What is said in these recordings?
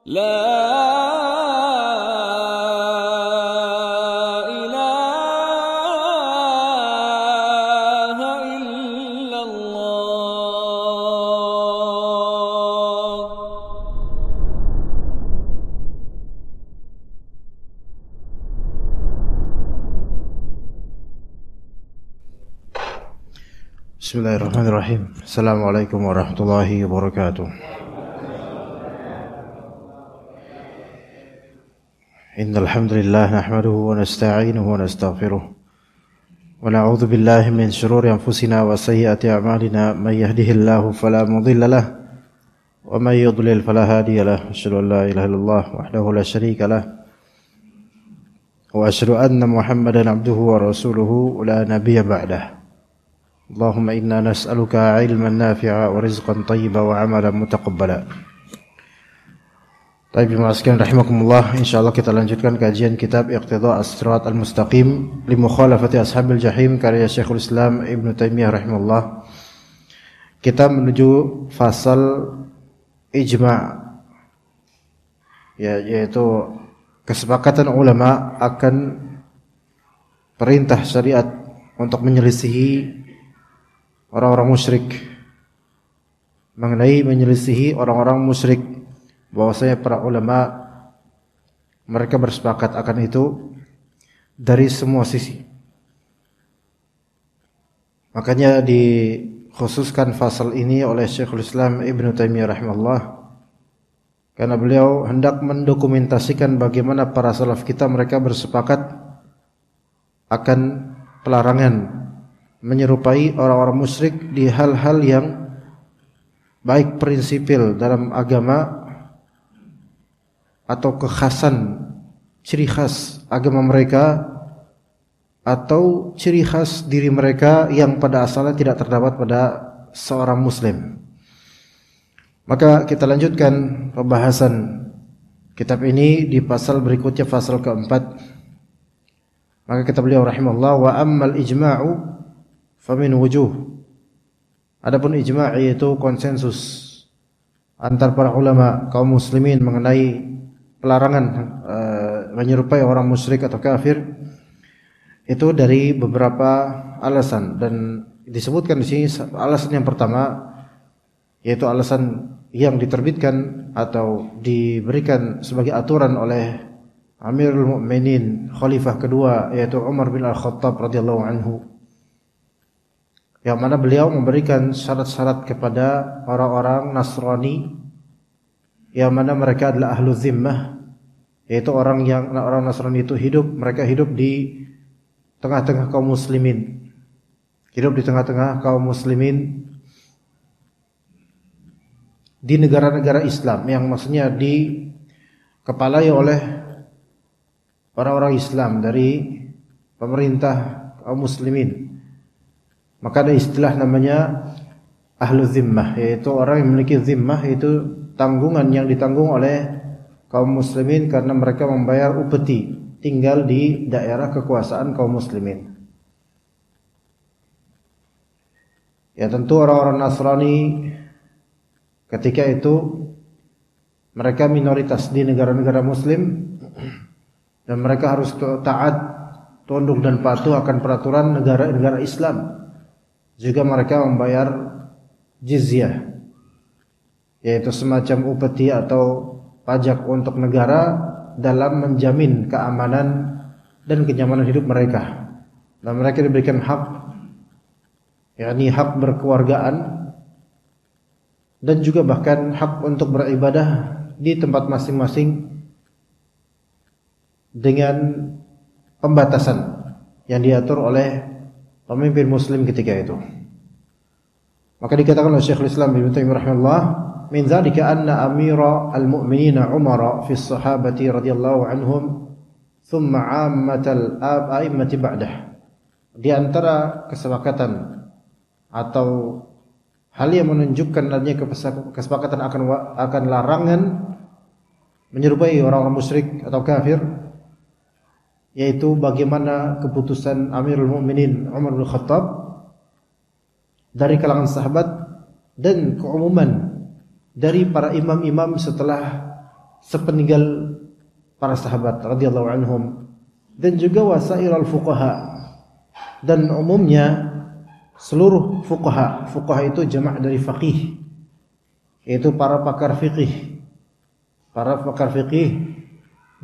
لا إله إلا الله. Bismillahirrahmanirrahim. Assalamualaikum warahmatullahi wabarakatuh. Innal hamdalillah nahmaduhu wa nasta'inuhu wa nastaghfiruh wa na'udzu billahi min shururi anfusina wa sayyiati a'malina may yahdihillahu fala mudilla lahu wa may yudlil fala hadiya lahu. Asyhadu an la ilaha illallah wahdahu la syarika lahu wa asyhadu anna Muhammadan abduhu wa rasuluhu la nabiyya ba'dahu. Allahumma inna nas'aluka ilman nafi'a wa rizqan thayyiban wa amalan mutaqabbala. Baik, jemaah sekalian rahimakumullah, insyaallah kita lanjutkan kajian kitab Iqtida' as-Sirat al-Mustaqim li mukhalafati ashabil jahim karya Syekhul Islam Ibnu Taimiyah rahimahullah. Kita menuju fasal ijma', yaitu kesepakatan ulama akan perintah syariat untuk menyelisihi orang-orang musyrik, mengenai menyelisihi orang-orang musyrik, bahwasanya para ulama mereka bersepakat akan itu dari semua sisi. Makanya dikhususkan fasal ini oleh Syekhul Islam Ibnu Taimiyah rahimahullah, karena beliau hendak mendokumentasikan bagaimana para salaf kita mereka bersepakat akan pelarangan menyerupai orang-orang musyrik di hal-hal yang baik prinsipil dalam agama atau kekhasan, ciri khas agama mereka atau ciri khas diri mereka yang pada asalnya tidak terdapat pada seorang muslim. Maka kita lanjutkan pembahasan kitab ini di pasal berikutnya, pasal keempat. Maka kata beliau rahimahullah, wa ammal ijma'u famin wujuh. Adapun ijma' yaitu konsensus antar para ulama kaum muslimin mengenai pelarangan menyerupai orang musyrik atau kafir, itu dari beberapa alasan, dan disebutkan di sini alasan yang pertama yaitu alasan yang diterbitkan atau diberikan sebagai aturan oleh Amirul Mukminin khalifah kedua yaitu Umar bin Al-Khattab radhiyallahu anhu, yang mana beliau memberikan syarat-syarat kepada orang-orang Nasrani yang mana mereka adalah ahlu zimmah, yaitu orang Nasrani itu mereka hidup di tengah-tengah kaum muslimin, di negara-negara Islam, yang maksudnya dikepalai oleh orang-orang Islam dari pemerintah kaum muslimin. Maka ada istilah namanya ahlu zimmah, yaitu orang yang memiliki zimmah, yaitu tanggungan yang ditanggung oleh kaum muslimin karena mereka membayar upeti tinggal di daerah kekuasaan kaum muslimin. Ya tentu orang-orang Nasrani ketika itu mereka minoritas di negara-negara muslim, dan mereka harus taat, tunduk dan patuh akan peraturan negara-negara Islam. Juga mereka membayar jizyah, yaitu semacam upeti atau pajak untuk negara dalam menjamin keamanan dan kenyamanan hidup mereka. Dan mereka diberikan hak, yakni hak berkewargaan, dan juga bahkan hak untuk beribadah di tempat masing-masing dengan pembatasan yang diatur oleh pemimpin muslim ketika itu. Maka dikatakan oleh Syekhul Islam Ibnu Taimiyah rahimahullah, min dzalika anna amira al-mu'minin Umar fi as-sahabati radhiyallahu anhum thumma 'ammatal a'immati ba'dah. Di antara kesepakatan atau hal yang menunjukkan adanya kesepakatan akan larangan menyerupai orang-orang musyrik atau kafir, yaitu bagaimana keputusan Amirul Mukminin Umar bin Khattab dari kalangan sahabat dan keumuman dari para imam-imam setelah sepeninggal para sahabat radhiyallahu anhum, dan juga wasairul fuqaha, dan umumnya seluruh fuqaha. Fuqaha itu jamak dari faqih, yaitu para pakar fikih. Para pakar fikih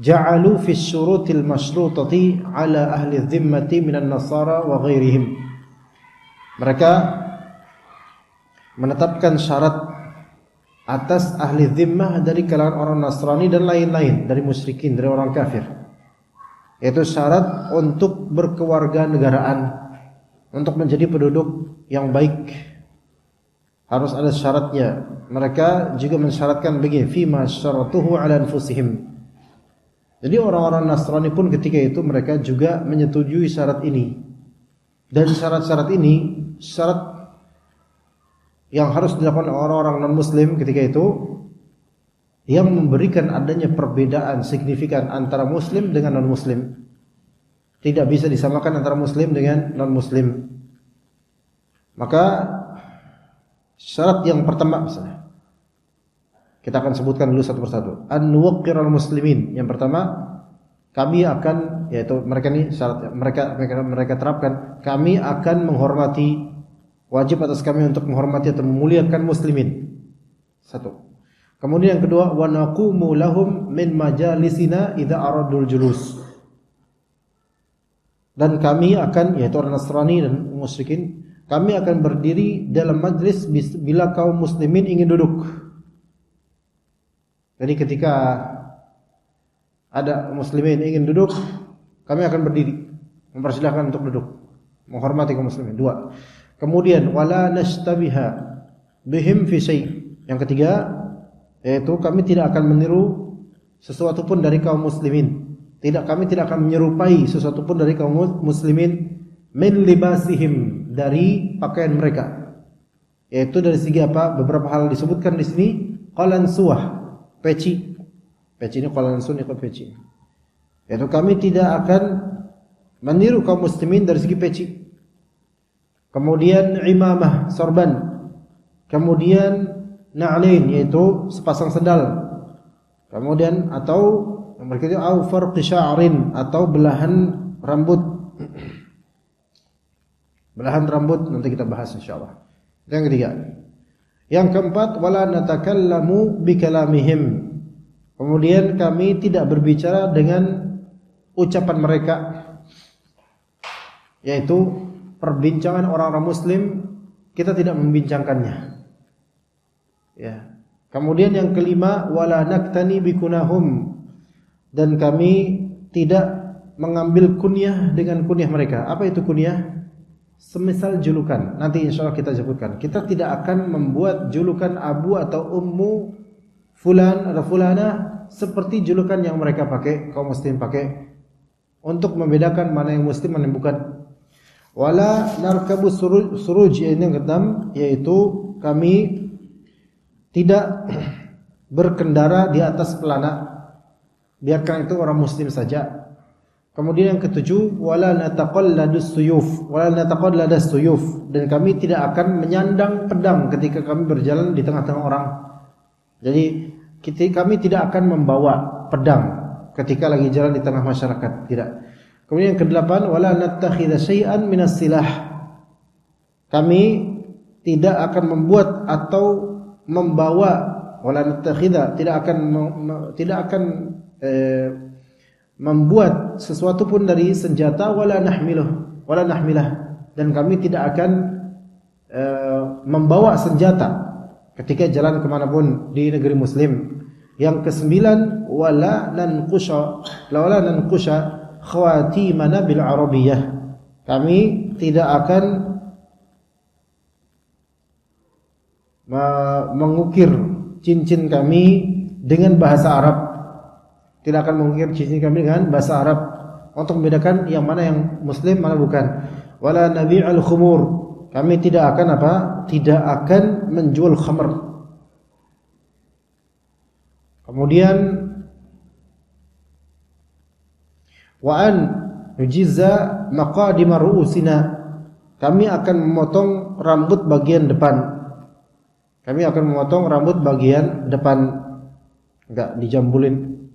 ja'alu fi syurutil masyrutati ala ahli dhimmati minan nasara wa ghairihim. Mereka menetapkan syarat atas ahli dhimmah dari kalangan orang Nasrani dan lain-lain, dari musyrikin, dari orang kafir. Yaitu syarat untuk berkewarganegaraan, untuk menjadi penduduk yang baik, harus ada syaratnya. Mereka juga mensyaratkan begini, fima syaratuhu ala anfusihim. Jadi orang-orang Nasrani pun ketika itu mereka juga menyetujui syarat ini. Dan syarat-syarat ini syarat yang harus dilakukan orang-orang non-muslim ketika itu, yang memberikan adanya perbedaan signifikan antara muslim dengan non-muslim. Tidak bisa disamakan antara muslim dengan non-muslim. Maka syarat yang pertama misalnya, kita akan sebutkan dulu satu persatu. An-nuwaqqiral muslimin. Yang pertama, kami akan, yaitu mereka ini syarat mereka terapkan, kami akan menghormati, wajib atas kami untuk menghormati atau memuliakan muslimin. Satu. Kemudian yang kedua, wa naqumu lahum min majalisina idza aradul julus. Dan kami akan, yaitu orang Nasrani dan musyrikin, kami akan berdiri dalam majlis bila kaum muslimin ingin duduk. Jadi ketika ada muslimin ingin duduk, kami akan berdiri, mempersilahkan untuk duduk, menghormati kaum muslimin. Dua. Kemudian wala nashtabiha bihim fi syai'. Yang ketiga, yaitu kami tidak akan meniru sesuatu pun dari kaum muslimin. Kami tidak akan menyerupai sesuatu pun dari kaum muslimin min libasihim, dari pakaian mereka. Yaitu dari segi apa? Beberapa hal disebutkan di sini. Qalan suwah, peci. Peci ini qalan sun ikut peci. Yaitu kami tidak akan meniru kaum muslimin dari segi peci. Kemudian imamah, sorban. Kemudian na'lain, yaitu sepasang sendal. Kemudian atau yang berikutnya au farqi sya'rin, atau belahan rambut. Belahan rambut nanti kita bahas insyaallah. Yang ketiga. Yang keempat, wala natakallamu bikalamihim. Kemudian kami tidak berbicara dengan ucapan mereka, yaitu perbincangan orang-orang muslim kita tidak membincangkannya. Ya. Kemudian yang kelima, wala naktani bikunahum, dan kami tidak mengambil kunyah dengan kunyah mereka. Apa itu kunyah? Semisal julukan. Nanti insyaallah kita sebutkan. Kita tidak akan membuat julukan abu atau ummu fulan atau fulana seperti julukan yang mereka pakai, kaum muslim pakai, untuk membedakan mana yang muslim mana yang bukan. Wala narkabu suruj, yang keenam, yaitu kami tidak berkendara di atas pelana. Biarkan itu orang muslim saja. Kemudian yang ketujuh, wala nataqalladus suyuf, dan kami tidak akan menyandang pedang ketika kami berjalan di tengah-tengah orang. Jadi kami tidak akan membawa pedang ketika lagi jalan di tengah masyarakat, tidak. Kemudian yang kedelapan, wala nattakhidha syai'an minas silah. Kami tidak akan membuat atau membawa, wala nattakhidha, tidak akan membuat sesuatu pun dari senjata, wala nahmilah, dan kami tidak akan membawa senjata ketika jalan kemanapun di negeri muslim. Yang kesembilan, wala nanqusha khawatimana bil arabiyah. Kami tidak akan mengukir cincin kami dengan bahasa Arab. Tidak akan mengukir cincin kami dengan bahasa Arab, untuk membedakan yang mana yang muslim mana bukan. Wala nabi'al khumur. Kami tidak akan apa? Tidak akan menjual khamr. Kemudian wa an nujizza maqadim ru'usina. Kami akan memotong rambut bagian depan. Kami akan memotong rambut bagian depan. enggak dijambulin.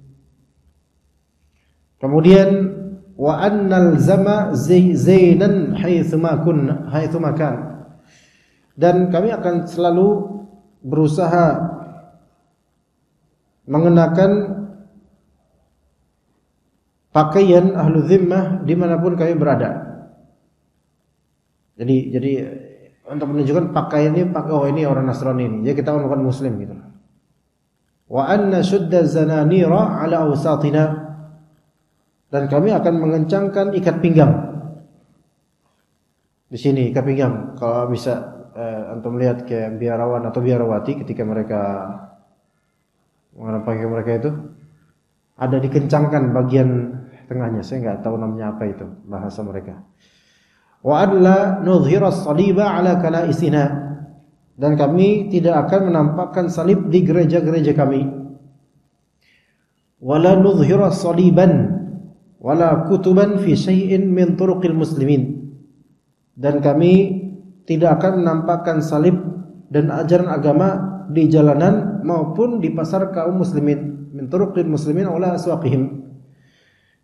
Kemudian wa annal zama zainan haitsu makan. Dan kami akan selalu berusaha mengenakan pakaian ahlu zimmah dimanapun kami berada. Jadi untuk menunjukkan pakaian ini, oh ini orang Nasrani ini, jadi kita bukan Muslim gitu. Wa anna shudda zananira ala awsatina, dan kami akan mengencangkan ikat pinggang. Di sini ikat pinggang, kalau bisa antum lihat kayak biarawan atau biarawati ketika mereka mengenai pakaian mereka itu ada dikencangkan bagian tengahnya. Saya enggak tahu namanya apa itu bahasa mereka. Wa alla nudhhira as-saliba ala kanaisina, dan kami tidak akan menampakkan salib di gereja-gereja kami. Wala nudhhira saliban wala kutuban fi syai'in min turuqil muslimin, dan kami tidak akan menampakkan salib dan ajaran agama di jalanan maupun di pasar kaum muslimin, min turuqil muslimin wala aswaqihim.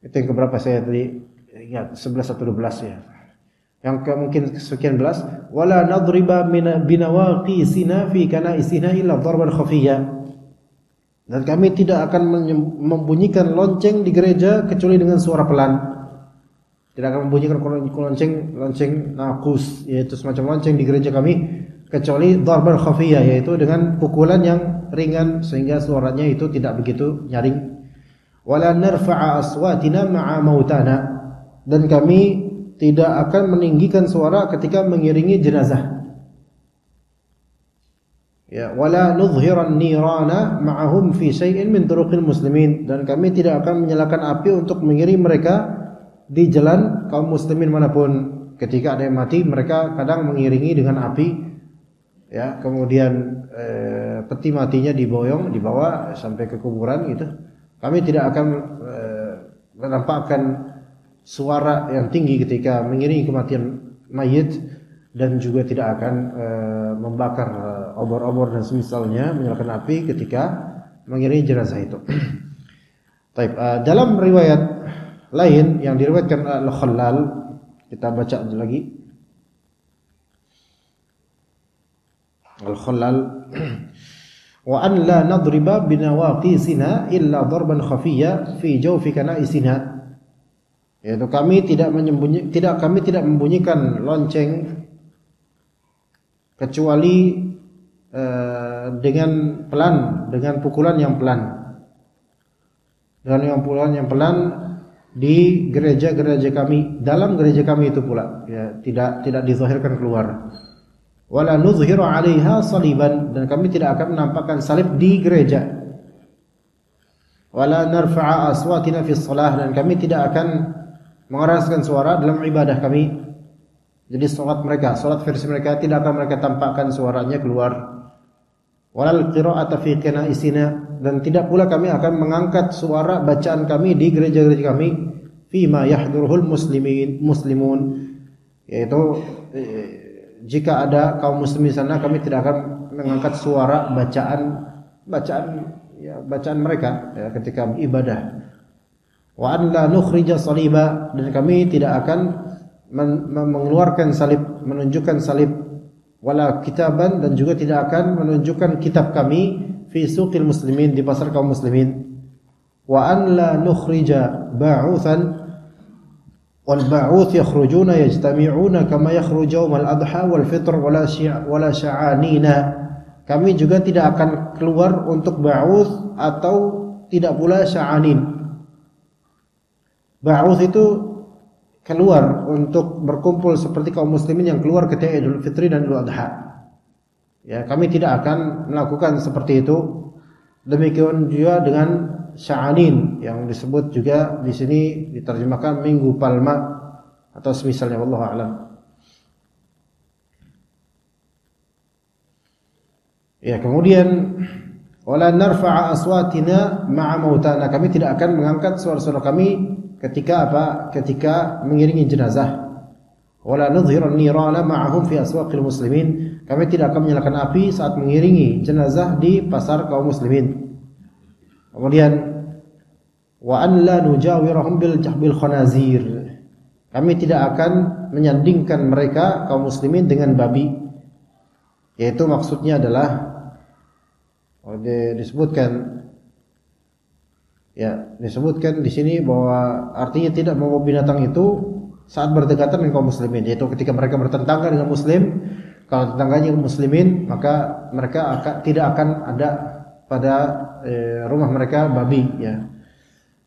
Itu yang keberapa saya tadi ingat, 11 atau 12 ya. Yang ke mungkin sekian belas, wala nadriba binawaqisina fi kanaisina illa darban khafiyya, dan kami tidak akan membunyikan lonceng di gereja kecuali dengan suara pelan. Tidak akan membunyikan lonceng naqus, yaitu semacam lonceng di gereja kami, kecuali darban khafiyya, yaitu dengan pukulan yang ringan sehingga suaranya itu tidak begitu nyaring. Wala narfa'a aswatina ma'a mautana, dan kami tidak akan meninggikan suara ketika mengiringi jenazah. Ya, wala nudhhiran nirana ma'ahum fi syai'in min turuqil muslimin, dan kami tidak akan menyalakan api untuk mengiringi mereka di jalan kaum muslimin manapun. Ketika ada yang mati, mereka kadang mengiringi dengan api, ya, kemudian peti matinya dibawa sampai ke kuburan gitu. Kami tidak akan menampakkan suara yang tinggi ketika mengiringi kematian mayit, dan juga tidak akan membakar obor-obor dan semisalnya, menyalakan api ketika mengiringi jenazah itu. Taib, dalam riwayat lain yang diriwayatkan Al-Khallal, kita baca lagi. Al-Khallal, wa an la nadriba binawaqisina illa darban khafiyya fi jawfi kanaisina, yaitu kami tidak membunyikan lonceng kecuali dengan pelan, dengan pukulan yang pelan, dengan pukulan yang pelan di gereja-gereja kami, dalam gereja kami itu pula, ya, tidak dizahirkan keluar. Wala nuzhiru 'alaiha saliban, dan kami tidak akan menampakkan salib di gereja. Wala narfa'a aswatina fi shalah, dan kami tidak akan mengeraskan suara dalam ibadah kami. Jadi salat versi mereka tidak akan mereka tampakkan suaranya keluar. Walal qira'ata fi kanaisina, dan tidak pula kami akan mengangkat suara bacaan kami di gereja-gereja kami, fima yahduruhul muslimun, yaitu jika ada kaum muslim di sana, kami tidak akan mengangkat suara bacaan mereka, ya, ketika beribadah. Wa an la nukhrija saliba, dan kami tidak akan mengeluarkan salib, menunjukkan salib, wala kitaban, dan juga tidak akan menunjukkan kitab kami fi suqil muslimin, di pasar kaum muslimin. Wa an la nukhrija ba'uthan, wal ba'uth yakhrujuna yajtami'una kama yakhruju yawmal adha wal fitr wala sya'anina. Kami juga tidak akan keluar untuk ba'uth atau tidak pula sya'anin. Ba'uth itu keluar untuk berkumpul seperti kaum muslimin yang keluar ketika Idul Fitri dan Idul Adha. Ya, kami tidak akan melakukan seperti itu. Demikian juga dengan sya'anin, yang disebut juga di sini diterjemahkan Minggu Palma atau semisalnya, wallahu a'lam. Ya, kemudian wala narfa'a aswatina ma'a mautana, kami tidak akan mengangkat suara-suara kami ketika mengiringi jenazah. Wala nudhhiran nirana ma'ahum fi aswaqil muslimin, kami tidak akan menyalakan api saat mengiringi jenazah di pasar kaum muslimin. Kemudian wa an la nujawirahum bil khanazir. Kami tidak akan menyandingkan mereka kaum muslimin dengan babi. Yaitu maksudnya adalah disebutkan di sini bahwa artinya tidak membawa binatang itu saat berdekatan dengan kaum muslimin, yaitu ketika mereka bertetangga dengan muslim. Kalau tetangganya muslimin, maka mereka tidak akan ada pada rumah mereka babi, ya.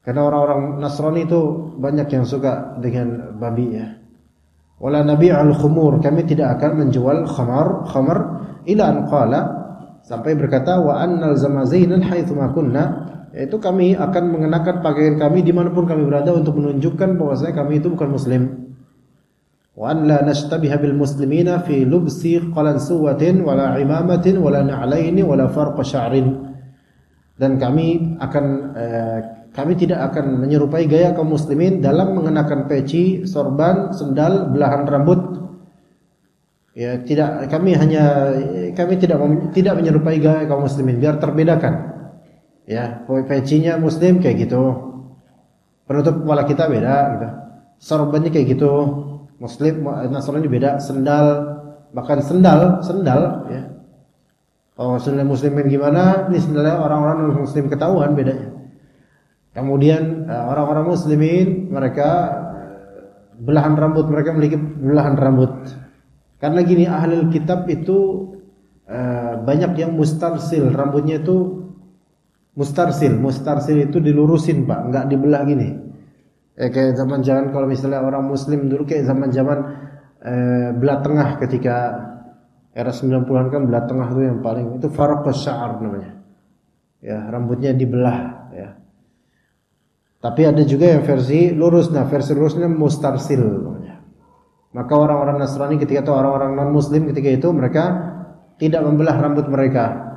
Karena orang-orang Nasrani itu banyak yang suka dengan babi, ya. Wala nabi'ul khumur, kami tidak akan menjual khamar ila an qala, sampai berkata wa annal zamazainan haitsu ma kunna, yaitu kami akan mengenakan pakaian kami dimanapun kami berada untuk menunjukkan bahwasanya kami itu bukan muslim. Wa an la nashtabiha bil muslimina fi lubsi qalansuwatin wala imamatin wala na'laini wala farq sya'rin. Dan kami tidak akan menyerupai gaya kaum muslimin dalam mengenakan peci, sorban, sendal, belahan rambut. Ya, kami tidak menyerupai gaya kaum muslimin biar terbedakan. Ya, pecinya muslim kayak gitu. Penutup kepala kita beda gitu. Sorbannya kayak gitu. Muslim Nasrani beda, bahkan sendal ya. Oh, sendal muslimin gimana? Ini sendalnya orang-orang non-muslim ketahuan bedanya. Kemudian orang-orang muslimin mereka belahan rambut, mereka memiliki belahan rambut. Karena gini, ahlul kitab itu banyak yang mustarsil, rambutnya itu mustarsil itu dilurusin, Pak, enggak dibelah gini. Kayak zaman-zaman kalau misalnya orang muslim dulu kayak zaman-zaman belah tengah, ketika era 90-an kan belah tengah itu yang paling, itu farqus sya'ar namanya. Ya, rambutnya dibelah, ya. Tapi ada juga yang versi lurus. Nah, versi lurusnya mustarsil namanya. Maka orang-orang Nasrani ketika itu, orang-orang non-muslim ketika itu, mereka tidak membelah rambut mereka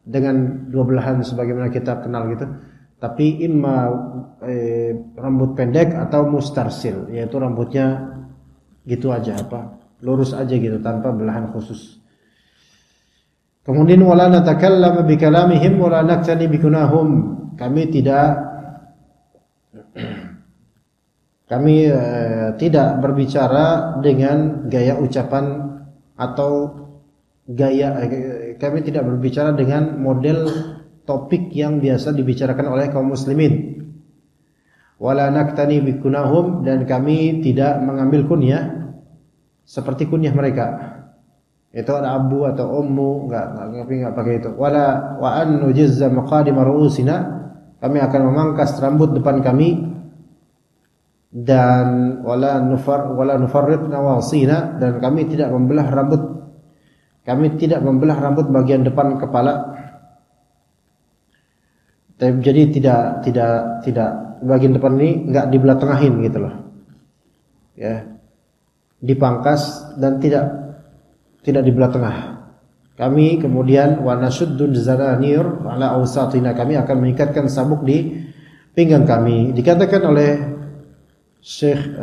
dengan dua belahan sebagaimana kita kenal gitu. Tapi imma rambut pendek atau mustarsil, yaitu rambutnya gitu aja, lurus aja gitu tanpa belahan khusus. Kemudian wala natakallamu bikalamihim wala naktani bikunahum. Kami tidak berbicara dengan gaya ucapan atau kami tidak berbicara dengan model topik yang biasa dibicarakan oleh kaum muslimin. Wala naktani bikunahum, dan kami tidak mengambil kunyah seperti kunyah mereka. Itu ada abu atau ummu, enggak pakai itu. Wala wa an nujizza maqadim ru'usina, kami akan memangkas rambut depan kami. Dan wala nufarrid nawasina, dan kami tidak membelah rambut bagian depan kepala. Jadi tidak bagian depan ini enggak dibelah tengahin gitu loh. Ya. Dipangkas dan tidak dibelah tengah. Kami kemudian wa nashuddud zananir ala awsatina, kami akan mengikatkan sabuk di pinggang kami. Dikatakan oleh Syekh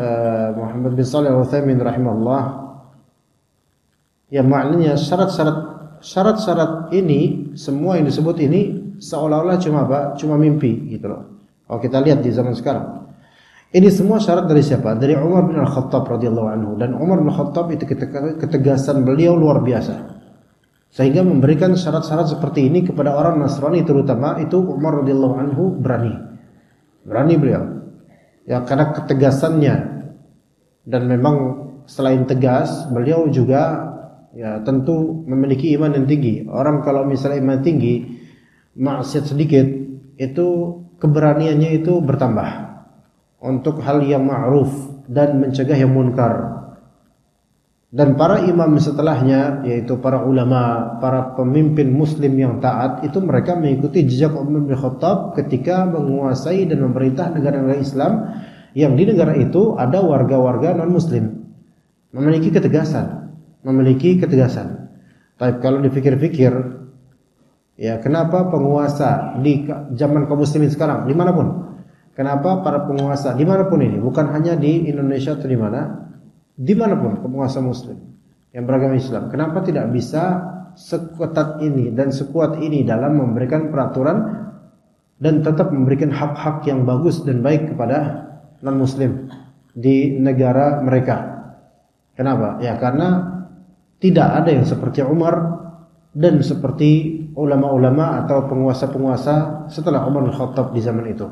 Muhammad bin Shalih Al-Utsaimin rahimahullah, ya maknanya syarat-syarat ini, semua yang disebut ini seolah-olah cuma mimpi gitu loh. Kalau kita lihat di zaman sekarang, ini semua syarat dari siapa? Dari Umar bin Al-Khattab radhiyallahu anhu. Dan Umar bin Al-Khattab itu ketegasan beliau luar biasa, sehingga memberikan syarat-syarat seperti ini kepada orang Nasrani terutama. Itu Umar radhiyallahu anhu berani beliau. Ya, karena ketegasannya. Dan memang selain tegas, beliau juga ya tentu memiliki iman yang tinggi. Orang kalau misalnya iman tinggi, maksiat sedikit, itu keberaniannya itu bertambah untuk hal yang ma'ruf dan mencegah yang munkar. Dan para imam setelahnya, yaitu para ulama, para pemimpin muslim yang taat, itu mereka mengikuti jejak Umar bin Khattab ketika menguasai dan memerintah negara-negara Islam, yang di negara itu ada warga-warga non-muslim, memiliki ketegasan. Tapi kalau dipikir-pikir, ya kenapa penguasa di zaman kaum muslimin sekarang dimanapun, kenapa para penguasa dimanapun ini, bukan hanya di Indonesia atau di mana, dimanapun penguasa muslim yang beragama Islam, kenapa tidak bisa sekuat ini dan sekuat ini dalam memberikan peraturan dan tetap memberikan hak-hak yang bagus dan baik kepada non-muslim di negara mereka. Kenapa? Ya karena tidak ada yang seperti Umar dan seperti ulama-ulama atau penguasa-penguasa setelah Umar bin Khattab di zaman itu.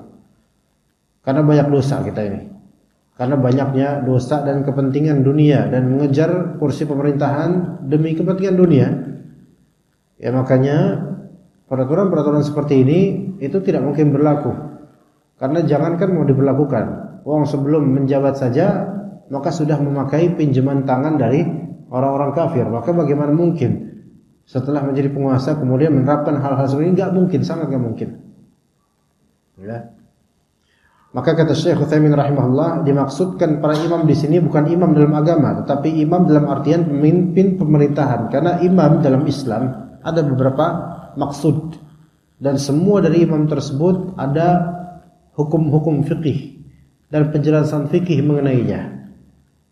Karena banyak dosa kita ini. Karena banyaknya dosa dan kepentingan dunia dan mengejar kursi pemerintahan demi kepentingan dunia. Ya makanya peraturan-peraturan seperti ini itu tidak mungkin berlaku. Karena jangankan mau diberlakukan, wong sebelum menjabat saja maka sudah memakai pinjaman tangan dari orang-orang kafir. Maka bagaimana mungkin setelah menjadi penguasa kemudian menerapkan hal-hal seperti ini? Enggak mungkin, sangat enggak mungkin. Ya. Maka kata Syekh Utsaimin rahimahullah, dimaksudkan para imam di sini bukan imam dalam agama, tetapi imam dalam artian pemimpin pemerintahan. Karena imam dalam Islam ada beberapa maksud, dan semua dari imam tersebut ada hukum-hukum fikih dan penjelasan fikih mengenainya.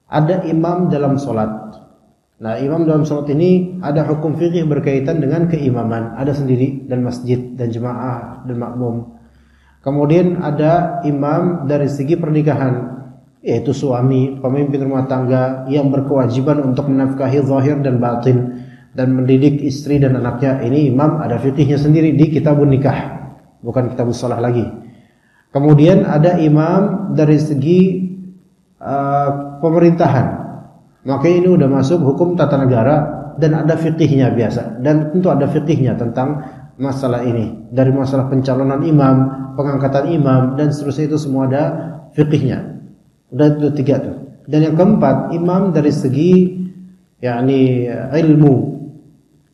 Ada imam dalam solat. Nah, imam dalam solat ini ada hukum fikih berkaitan dengan keimaman, ada sendiri dan masjid dan jemaah dan makmum. Kemudian ada imam dari segi pernikahan, yaitu suami, pemimpin rumah tangga yang berkewajiban untuk menafkahi zahir dan batin dan mendidik istri dan anaknya. Ini imam ada fikihnya sendiri di kitabun nikah, bukan kitabus shalah lagi. Kemudian ada imam dari segi pemerintahan. Maka ini udah masuk hukum tata negara dan ada fikihnya biasa, dan tentu ada fikihnya tentang masalah ini, dari masalah pencalonan imam, pengangkatan imam dan seterusnya, itu semua ada fikihnya. Udah itu 3 tuh. Dan yang keempat, imam dari segi yakni ilmu.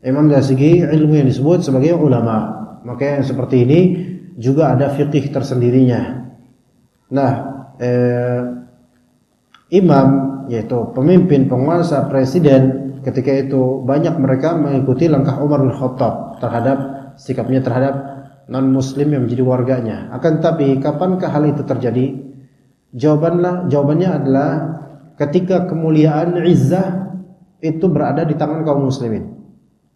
Imam dari segi ilmu yang disebut sebagai ulama. Maka yang seperti ini juga ada fikih tersendirinya. Nah, imam yaitu pemimpin, penguasa, presiden, ketika itu banyak mereka mengikuti langkah Umar bin Khattab terhadap sikapnya terhadap non-muslim yang menjadi warganya. Akan tapi kapankah hal itu terjadi? Jawabannya adalah ketika kemuliaan izzah itu berada di tangan kaum muslimin.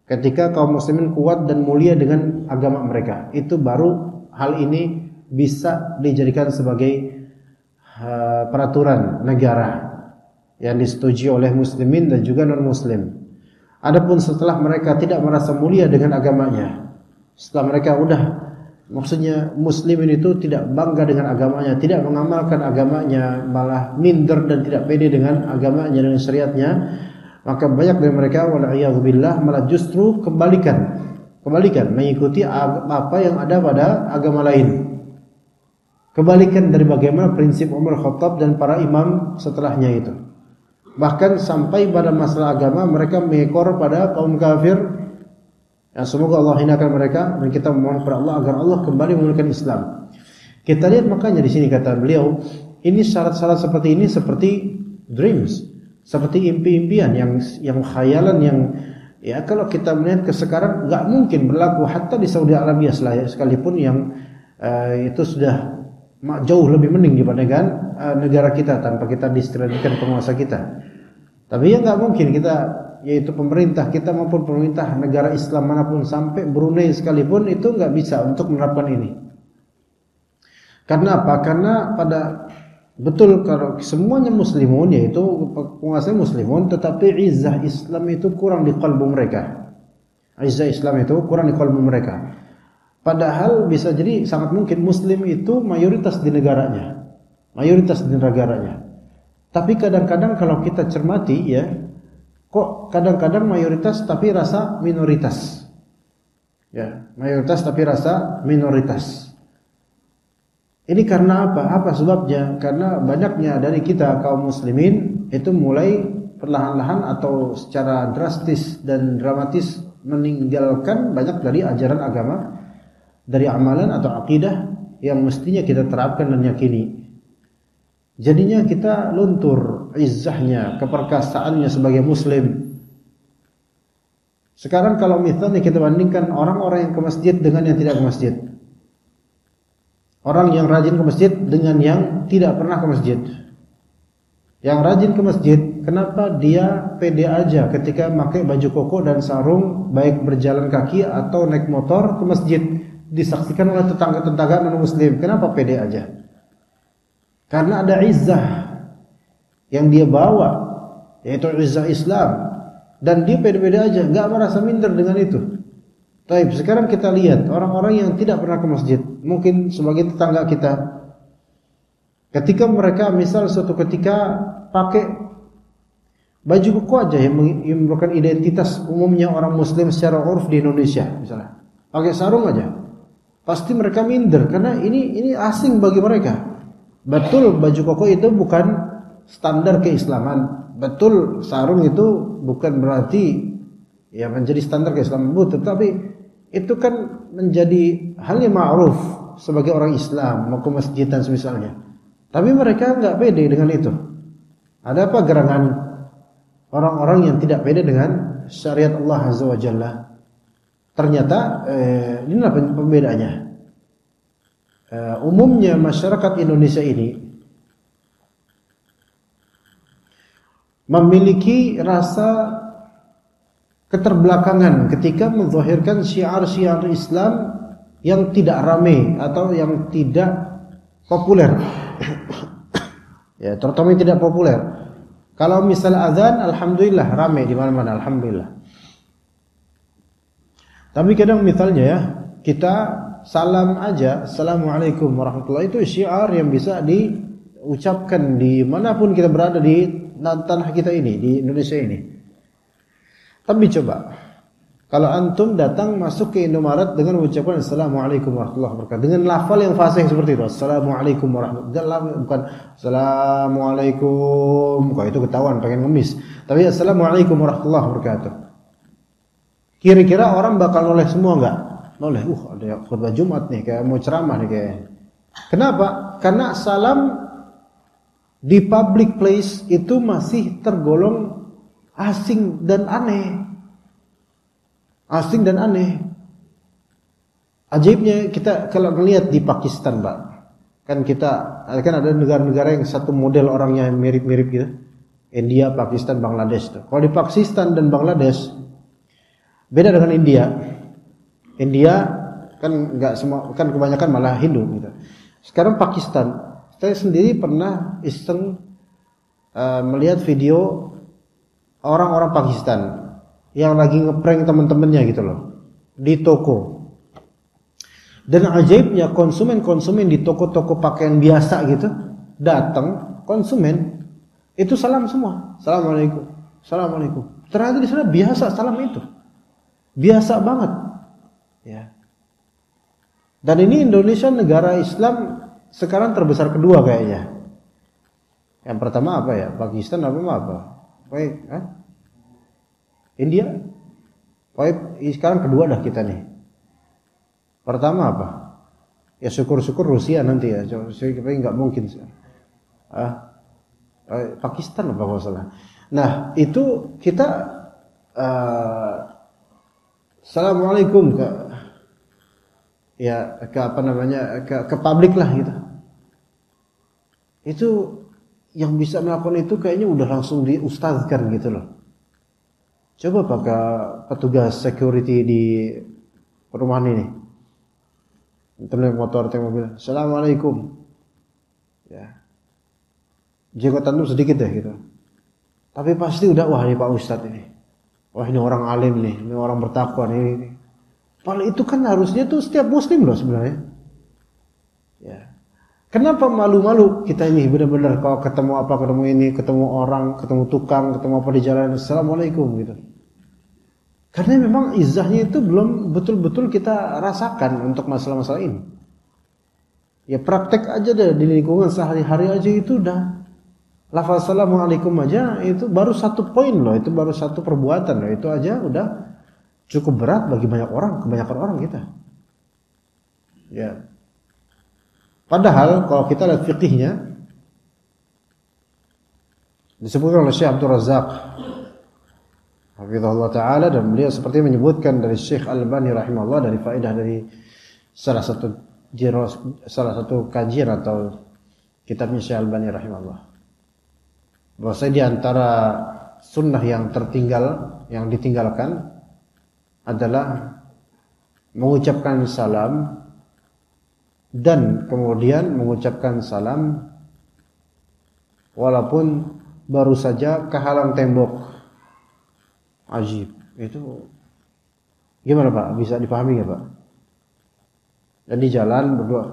Ketika kaum muslimin kuat dan mulia dengan agama mereka, itu baru hal ini bisa dijadikan sebagai peraturan negara yang disetujui oleh muslimin dan juga non-muslim. Adapun setelah mereka tidak merasa mulia dengan agamanya, setelah mereka maksudnya muslimin itu tidak bangga dengan agamanya, tidak mengamalkan agamanya, malah minder dan tidak pede dengan agamanya, dengan syariatnya, maka banyak dari mereka wala'iyadzubillah malah justru kebalikan mengikuti apa yang ada pada agama lain. Kebalikan dari bagaimana prinsip Umar Khattab dan para imam setelahnya itu. Bahkan sampai pada masalah agama mereka mengekor pada kaum kafir. Ya, semoga Allah hinakan mereka, dan kita memohon kepada Allah agar Allah kembali memulihkan Islam. Kita lihat makanya di sini kata beliau, ini syarat-syarat seperti ini seperti dreams, seperti impi-impian yang khayalan, yang ya kalau kita melihat ke sekarang nggak mungkin berlaku hatta di Saudi Arabia sekalipun, yang itu sudah jauh lebih mending dibandingkan negara kita tanpa kita distradikan penguasa kita. Tapi ya nggak mungkin kita, yaitu pemerintah kita maupun pemerintah negara Islam manapun, sampai Brunei sekalipun itu nggak bisa untuk menerapkan ini. Karena apa? Karena betul kalau semuanya muslimun, yaitu penguasa muslimun, tetapi izzah Islam itu kurang di kalbu mereka. Izzah Islam itu kurang di kalbu mereka. Padahal bisa jadi sangat mungkin muslim itu mayoritas di negaranya. Tapi kadang-kadang kalau kita cermati ya, kok kadang-kadang mayoritas tapi rasa minoritas. Ya, mayoritas tapi rasa minoritas. Ini karena apa? Apa sebabnya? Karena banyaknya dari kita kaum muslimin itu mulai perlahan-lahan atau secara drastis dan dramatis meninggalkan banyak dari ajaran agama, dari amalan atau akidah yang mestinya kita terapkan dan yakini. Jadinya kita luntur izzahnya, keperkasaannya sebagai muslim. Sekarang kalau misalnya kita bandingkan orang-orang yang ke masjid dengan yang tidak ke masjid, orang yang rajin ke masjid dengan yang tidak pernah ke masjid. Yang rajin ke masjid, kenapa dia pede aja ketika pakai baju koko dan sarung, baik berjalan kaki atau naik motor ke masjid? disaksikan oleh tetangga-tetangga non-muslim. Kenapa pede aja? Karena ada izzah yang dia bawa, yaitu izzah Islam, dan dia pede-pede aja, nggak merasa minder dengan itu. Baik, sekarang kita lihat orang-orang yang tidak pernah ke masjid, mungkin sebagai tetangga kita, ketika mereka misal suatu ketika pakai baju koko aja yang merupakan identitas umumnya orang Muslim secara urf di Indonesia, misalnya pakai sarung aja, pasti mereka minder karena ini asing bagi mereka. Betul, baju koko itu bukan standar keislaman. Betul, sarung itu bukan berarti ya menjadi standar keislaman, tetapi itu kan menjadi hal yang ma'ruf sebagai orang Islam mau ke masjid dan semisalnya. Tapi mereka enggak pede dengan itu. Ada apa gerangan orang-orang yang tidak pede dengan syariat Allah Azza wa Jalla? Ternyata inilah pembedaannya. Umumnya masyarakat Indonesia ini memiliki rasa keterbelakangan ketika menzahirkan syiar-syiar Islam yang tidak ramai atau yang tidak populer. Ya, terutama yang tidak populer. Kalau misal azan, alhamdulillah ramai di mana-mana, alhamdulillah. Tapi kadang misalnya ya, kita salam aja, assalamualaikum warahmatullahi, itu syiar yang bisa diucapkan dimanapun kita berada di tanah kita ini, di Indonesia ini. Tapi coba, kalau antum datang masuk ke Indomaret dengan mengucapkan assalamualaikum warahmatullahi wabarakatuh, dengan lafal yang fasih seperti itu, assalamualaikum warahmatullahi wabarakatuh, bukan assalamualaikum, kalau itu ketahuan pengen ngemis, tapi assalamualaikum warahmatullahi wabarakatuh. Kira-kira orang bakal noleh semua enggak? Noleh, ada khutbah Jumat nih, kayak mau ceramah nih kayaknya. Kenapa? Karena salam di public place itu masih tergolong asing dan aneh. Asing dan aneh. Ajaibnya kita kalau ngelihat di Pakistan, Pak. Kan ada negara-negara yang satu model orangnya mirip-mirip gitu. India, Pakistan, Bangladesh tuh. Kalau di Pakistan dan Bangladesh beda dengan India. India kan enggak semua, kan kebanyakan malah Hindu gitu. Sekarang Pakistan, saya sendiri pernah iseng melihat video orang-orang Pakistan yang lagi ngeprank teman-temannya gitu loh di toko. Dan ajaibnya konsumen-konsumen di toko-toko pakaian biasa gitu datang, konsumen itu salam semua, assalamualaikum, assalamualaikum. Ternyata di sana biasa salam itu, biasa banget, ya. Dan ini Indonesia negara Islam sekarang terbesar kedua kayaknya. Yang pertama apa ya? Pakistan apa? Baik, India. Baik, sekarang kedua dah kita nih. Pertama apa? Ya syukur-syukur Rusia nanti ya. Saya kira nggak mungkin. Pakistan apa kalau salah. Nah itu kita assalamualaikum ke publik lah gitu. Itu yang bisa melakukan itu kayaknya udah langsung diustazkan gitu loh. Coba pakai petugas security di perumahan ini, naik motor, naik mobil, assalamualaikum, ya, jenggotan tuh sedikit deh gitu. Tapi pasti udah, wah ini Pak Ustadz ini, wah ini orang alim nih, ini orang bertakwa nih. Padahal itu kan harusnya tuh setiap muslim loh sebenarnya. Ya. Kenapa malu-malu kita ini benar-benar kalau ketemu ini, ketemu orang, ketemu tukang, ketemu apa di jalan, assalamualaikum gitu. Karena memang izzahnya itu belum betul-betul kita rasakan untuk masalah-masalah ini. Ya praktek aja deh di lingkungan sehari-hari aja itu udah lafaz assalamualaikum aja itu baru satu poin loh, itu baru satu perbuatan loh, itu aja udah cukup berat bagi kebanyakan orang kita. Ya. Padahal kalau kita lihat fikihnya disebutkan oleh Syekh Abdul Razak hafizahullah taala, dan beliau seperti menyebutkan dari Syekh Al-Albani rahimahullah dari faedah dari salah satu kajian atau kitabnya Syekh Al-Albani rahimahullah, bahwa di antara sunnah yang ditinggalkan adalah mengucapkan salam dan kemudian mengucapkan salam walaupun baru saja kehalang tembok. Ajib. Itu gimana Pak? Bisa dipahami nggak Pak? Jadi jalan berdua,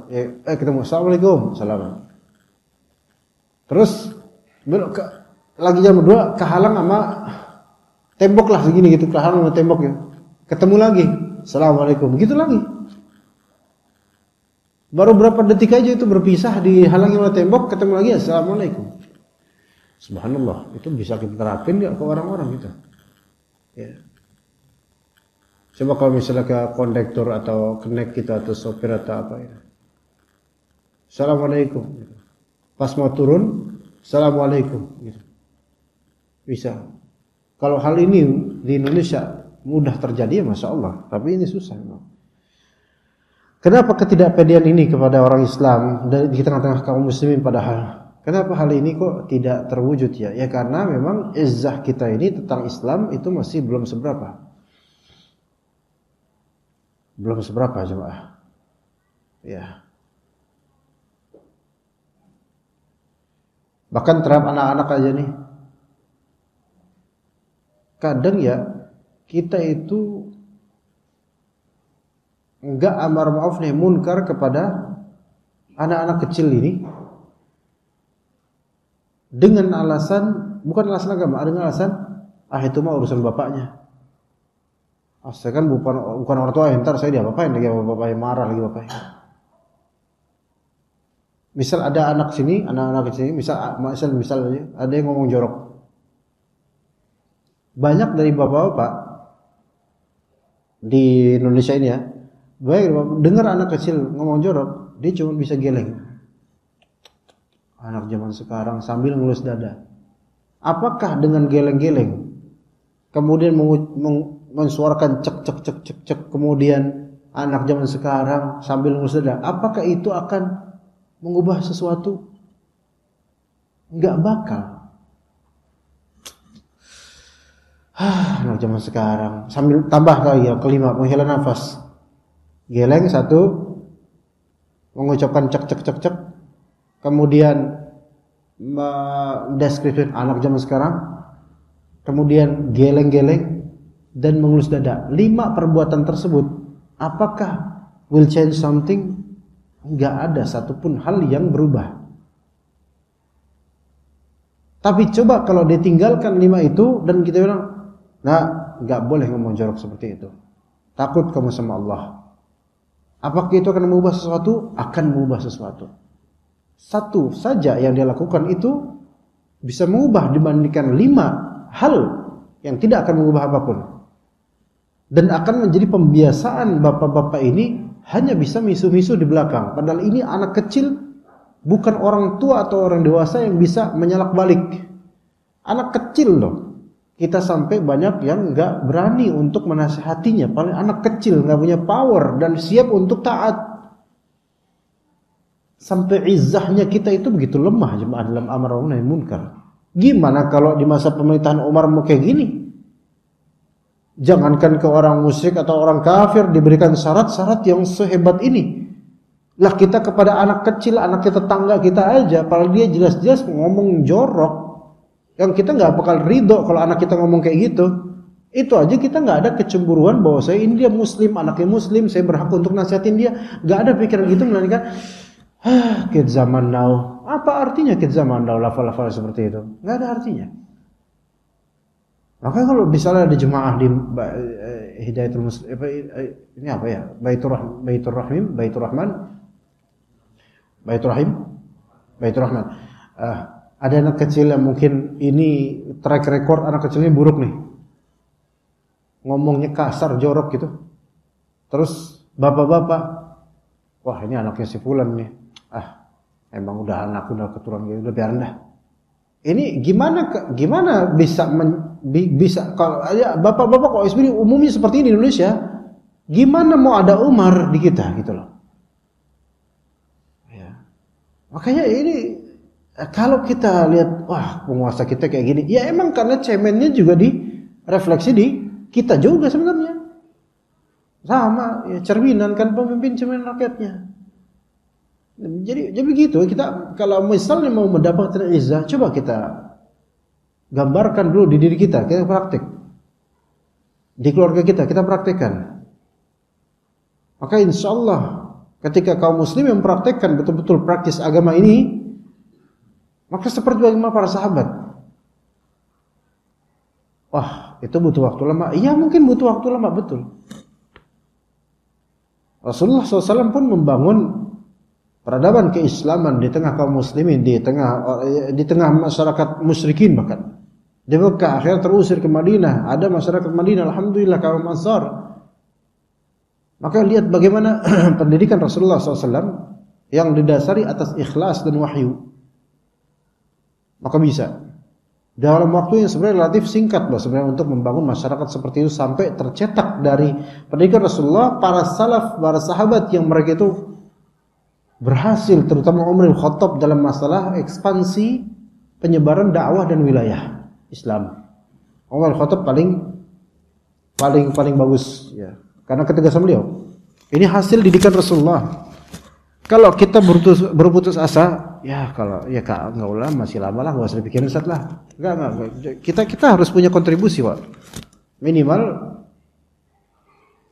ketemu, assalamualaikum, salam. Terus lagi jam berdua kehalang sama tembok lah segini gitu, kehalang sama tembok ya. Ketemu lagi, assalamualaikum, gitu lagi. Baru berapa detik aja itu berpisah, dihalangi oleh tembok, ketemu lagi, assalamualaikum. Subhanallah, itu bisa kita terapin nggak ke orang-orang gitu? Ya. Coba kalau misalnya ke kondektur atau connect kita atau sopir atau apa ya. Assalamualaikum. Pas mau turun, assalamualaikum. Gitu. Bisa. Kalau hal ini di Indonesia mudah terjadi ya Masya Allah. Tapi ini susah. Kenapa ketidakpedean ini kepada orang Islam di tengah-tengah kaum muslimin padahal? Kenapa hal ini kok tidak terwujud ya? Ya karena memang izzah kita ini tentang Islam itu masih belum seberapa. Belum seberapa jemaah. Ya. Bahkan terhadap anak-anak aja nih. Kadang ya kita itu enggak amar ma'ruf nahi munkar kepada anak-anak kecil ini dengan alasan, bukan alasan agama, dengan alasan itu mah urusan bapaknya. Saya kan bukan orang tua, ntar saya diapa-apain lagi bapaknya, marah lagi bapaknya. Misal ada anak sini, anak-anak kecil ini, misal ada yang ngomong jorok. Banyak dari bapak-bapak di Indonesia ini ya, baik dengar anak kecil ngomong jorok, dia cuma bisa geleng. Anak zaman sekarang sambil ngelus dada. Apakah dengan geleng-geleng kemudian mensuarakan cek cek cek cek cek, kemudian anak zaman sekarang sambil ngelus dada, apakah itu akan mengubah sesuatu? Enggak bakal. Anak zaman sekarang sambil tambah lagi ya, kelima menghela nafas, geleng satu, mengucapkan cek cek cek cek, kemudian mendeskripsikan anak zaman sekarang, kemudian geleng-geleng dan mengelus dada. 5 perbuatan tersebut apakah will change something? Enggak ada satupun hal yang berubah. Tapi coba kalau ditinggalkan 5 itu dan kita bilang, nah, enggak boleh ngomong jorok seperti itu, takut kamu sama Allah. Apakah itu akan mengubah sesuatu? Akan mengubah sesuatu. Satu saja yang dia lakukan itu bisa mengubah dibandingkan 5 hal yang tidak akan mengubah apapun. Dan akan menjadi pembiasaan bapak-bapak ini hanya bisa misu-misu di belakang. Padahal ini anak kecil, bukan orang tua atau orang dewasa yang bisa menyalak balik. Anak kecil loh. Kita sampai banyak yang nggak berani untuk menasihatinya. Paling anak kecil nggak punya power dan siap untuk taat. Sampai izzahnya kita itu begitu lemah jemaah dalam amar ma'ruf nahi munkar. Gimana kalau di masa pemerintahan Umar mau kayak gini? Jangankan ke orang musyrik atau orang kafir diberikan syarat-syarat yang sehebat ini. Lah kita kepada anak kecil, anak tetangga kita aja, padahal dia jelas-jelas ngomong jorok, yang kita nggak bakal ridho kalau anak kita ngomong kayak gitu. Itu aja kita nggak ada kecemburuan bahwa saya ini dia muslim, anaknya muslim, saya berhak untuk nasihatin dia. Nggak ada pikiran gitu, melainkan kids zaman now. Apa artinya kids zaman now lafal-lafal seperti itu? Nggak ada artinya. Makanya kalau misalnya ada jemaah di Hidayatul Muslim, ini apa ya? Baitur Rahim. Ada anak kecil yang mungkin ini track record anak kecilnya buruk nih. Ngomongnya kasar, jorok gitu. Terus bapak-bapak, wah ini anaknya si fulan nih. Emang udah anak, udah keturunan gitu, udah biarin dah. Ini gimana bisa kalau ya bapak-bapak kok sebenarnya umumnya seperti ini di Indonesia, gimana mau ada Umar di kita gitu loh. Ya. Makanya ini kalau kita lihat wah penguasa kita kayak gini, ya emang karena cemennya juga direfleksi di kita juga sebenarnya. Sama ya cerminan kan pemimpin cermin rakyatnya. Jadi begitu, kita kalau misalnya mau mendapatkan izzah, coba kita gambarkan dulu di diri kita praktek. Di keluarga kita praktekkan. Maka insya Allah ketika kaum muslim yang mempraktekkan betul-betul praktis agama ini, maka seperti bagaimana para sahabat. Wah, itu butuh waktu lama. Iya, mungkin butuh waktu lama, betul. Rasulullah SAW pun membangun peradaban keislaman di tengah kaum muslimin, di tengah masyarakat musyrikin bahkan. Di Mekah, akhirnya terusir ke Madinah. Ada masyarakat Madinah, alhamdulillah kaum Ansar. Maka lihat bagaimana pendidikan Rasulullah SAW yang didasari atas ikhlas dan wahyu. Maka bisa dalam waktu yang sebenarnya relatif singkat loh sebenarnya untuk membangun masyarakat seperti itu, sampai tercetak dari pendidikan Rasulullah para salaf, para sahabat yang mereka itu berhasil, terutama Umar bin Khattab dalam masalah ekspansi penyebaran dakwah dan wilayah Islam. Umar bin Khattab paling bagus ya, karena ketegasan beliau. Ini hasil didikan Rasulullah. Kalau kita berputus asa, ya kalau ya Kak enggak ulah, masih lama lah, enggak usah dipikirin Ustaz lah. Enggak. Kita harus punya kontribusi, Pak. Minimal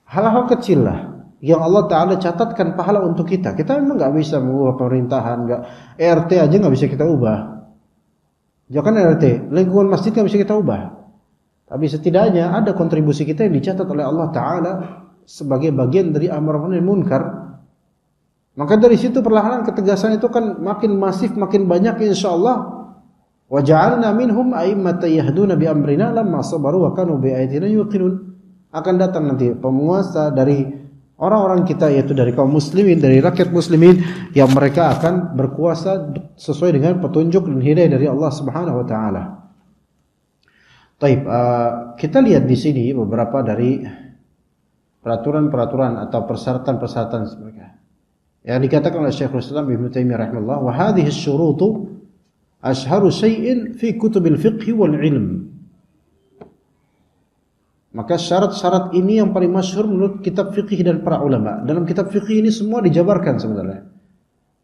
hal-hal kecil lah yang Allah Ta'ala catatkan pahala untuk kita. Kita memang enggak bisa mengubah pemerintahan, enggak. RT aja enggak bisa kita ubah. Jangan RT, lingkungan masjid enggak bisa kita ubah. Tapi setidaknya ada kontribusi kita yang dicatat oleh Allah Ta'ala sebagai bagian dari amar ma'ruf nahi munkar. Maka dari situ perlahan ketegasan itu kan makin masif, makin banyak insyaallah. Wa ja'alna minhum a'immatan yahduna bi amrina lamma sabaru wa kanu bi ayatina yuqinun. Akan datang nanti penguasa dari orang-orang kita, yaitu dari kaum muslimin, dari rakyat muslimin, yang mereka akan berkuasa sesuai dengan petunjuk dan hidayah dari Allah Subhanahu wa taala. Baik, kita lihat di sini beberapa dari peraturan-peraturan atau persyaratan-persyaratan mereka. Yang dikatakan oleh Syekhul Islam Ibnu Taimiyah rahimahullah, wa hadhihi asy-syurutu ashharu syai'in fi kutubil fiqh wal ilm. Maka syarat-syarat ini yang paling masyhur menurut kitab fikih dan para ulama. Dalam kitab fikih ini semua dijabarkan sebenarnya.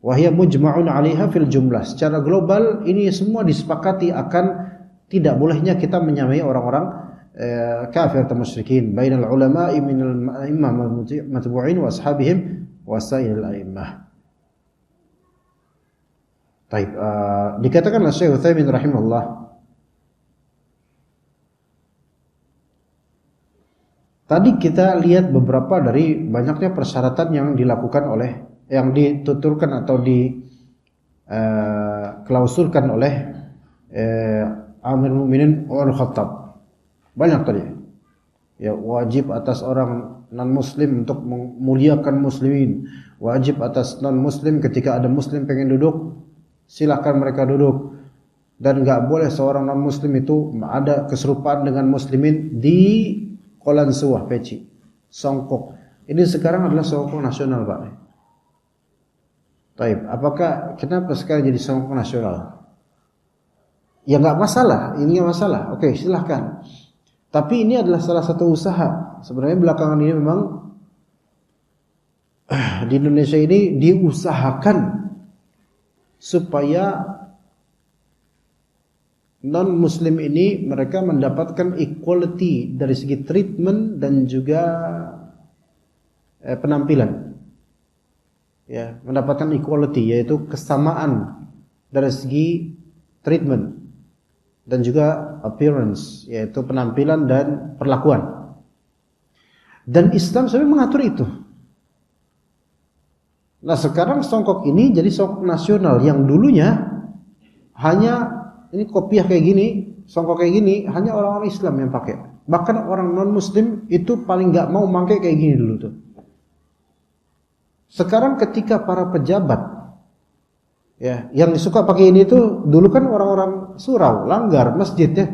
Wa hiya mujma'un 'alaiha fil jumlah. Secara global ini semua disepakati akan tidak bolehnya kita menyamai orang-orang kafir atau musyrikin bainal ulama'i minal a'immah matbu'in wa ashabihim wasail al-a'immah. Baik, dikatakan oleh Syekh Utsaimin rahimahullah, tadi kita lihat beberapa dari banyaknya persyaratan yang dilakukan oleh, yang dituturkan atau klausulkan oleh Amirul Mukminin Umar bin Khattab. Banyak tadi. Ya, wajib atas orang non-muslim untuk memuliakan muslimin. Wajib atas non-muslim ketika ada muslim pengen duduk, silakan mereka duduk. Dan enggak boleh seorang non-muslim itu ada keserupaan dengan muslimin di Qolansuah, peci, songkok. Ini sekarang adalah songkok nasional, Pak. Taib, apakah kenapa sekarang jadi songkok nasional? Ya enggak masalah, ini enggak masalah. Oke, silahkan. Tapi ini adalah salah satu usaha. Sebenarnya belakangan ini memang di Indonesia ini diusahakan supaya non-muslim ini mereka mendapatkan equality dari segi treatment dan juga penampilan. Ya, mendapatkan equality yaitu kesamaan dari segi treatment dan juga appearance, yaitu penampilan dan perlakuan. Dan Islam sebenarnya mengatur itu. Nah, sekarang songkok ini jadi songkok nasional yang dulunya hanya ini kopiah kayak gini, songkok kayak gini hanya orang-orang Islam yang pakai. Bahkan orang non-muslim itu paling enggak mau pakai kayak gini dulu tuh. Sekarang ketika para pejabat ya, yang suka pakai ini tuh dulu kan orang-orang surau, langgar, masjid ya.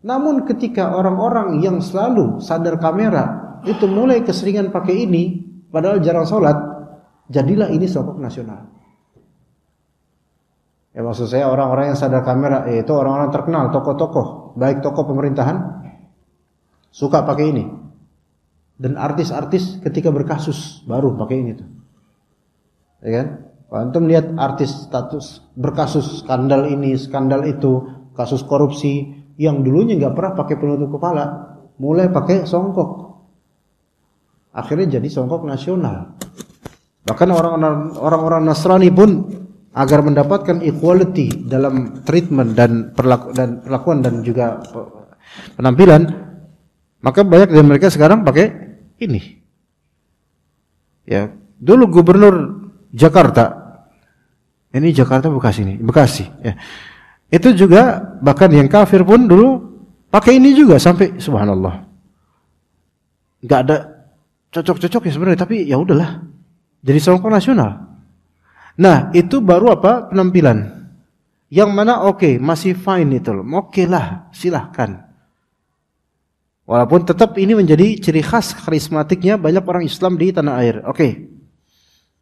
Namun ketika orang-orang yang selalu sadar kamera itu mulai keseringan pakai ini, padahal jarang sholat, jadilah ini songkok nasional. Ya, maksud saya orang-orang yang sadar kamera, yaitu orang-orang terkenal, tokoh-tokoh, baik tokoh pemerintahan, suka pakai ini. Dan artis-artis ketika berkasus baru pakai ini tuh. Ya kan? Antum lihat artis status berkasus skandal ini, skandal itu, kasus korupsi yang dulunya nggak pernah pakai penutup kepala, mulai pakai songkok. Akhirnya jadi songkok nasional. Bahkan orang-orang Nasrani pun agar mendapatkan equality dalam treatment dan perlakuan dan juga penampilan, maka banyak dari mereka sekarang pakai ini. Ya, dulu gubernur Jakarta, ini Jakarta Bekasi, ya. Itu juga bahkan yang kafir pun dulu pakai ini juga sampai subhanallah. Enggak ada cocok-cocok ya sebenarnya, tapi ya udahlah. Jadi songkok nasional. Nah, itu baru apa? Penampilan. Yang mana oke, masih fine itu loh. Oke lah, silahkan. Walaupun tetap ini menjadi ciri khas karismatiknya banyak orang Islam di tanah air. Oke.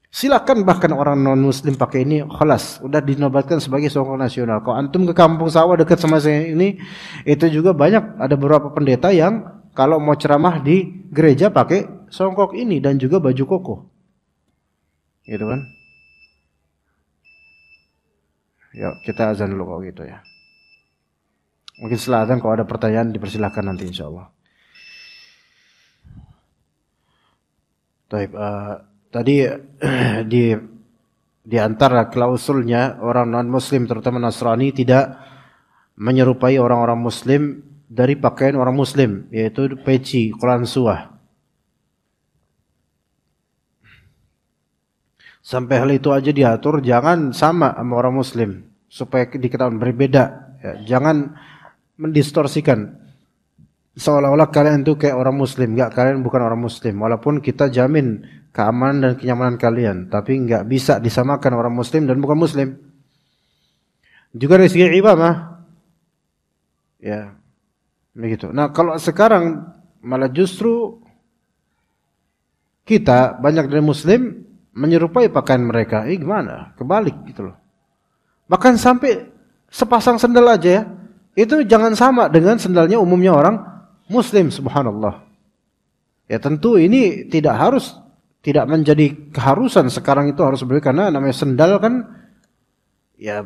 Silakan bahkan orang non muslim pakai ini, khalas, udah dinobatkan sebagai songkok nasional. Kalau antum ke kampung sawah dekat sama saya ini, itu juga banyak ada beberapa pendeta yang kalau mau ceramah di gereja pakai songkok ini dan juga baju koko. Gitu kan? Ya, kita azan dulu kalau gitu ya. Mungkin setelah azan kalau ada pertanyaan dipersilahkan nanti insyaallah. Baik, tadi di antara klausulnya orang non-muslim terutama Nasrani tidak menyerupai orang-orang muslim dari pakaian orang muslim, yaitu peci, qalansuah. Sampai hal itu aja diatur jangan sama orang muslim supaya diketahui berbeda, ya, jangan mendistorsikan seolah-olah kalian itu kayak orang muslim. Enggak, kalian bukan orang muslim. Walaupun kita jamin keamanan dan kenyamanan kalian, tapi enggak bisa disamakan orang muslim dan bukan muslim. Juga dari segi ibadah, ya, begitu. Nah, kalau sekarang malah justru kita banyak dari muslim menyerupai pakaian mereka. Gimana? Kebalik gitu loh. Bahkan sampai sepasang sendal aja ya, itu jangan sama dengan sendalnya umumnya orang muslim, subhanallah. Ya tentu ini tidak menjadi keharusan sekarang itu harus beli, karena namanya sendal kan ya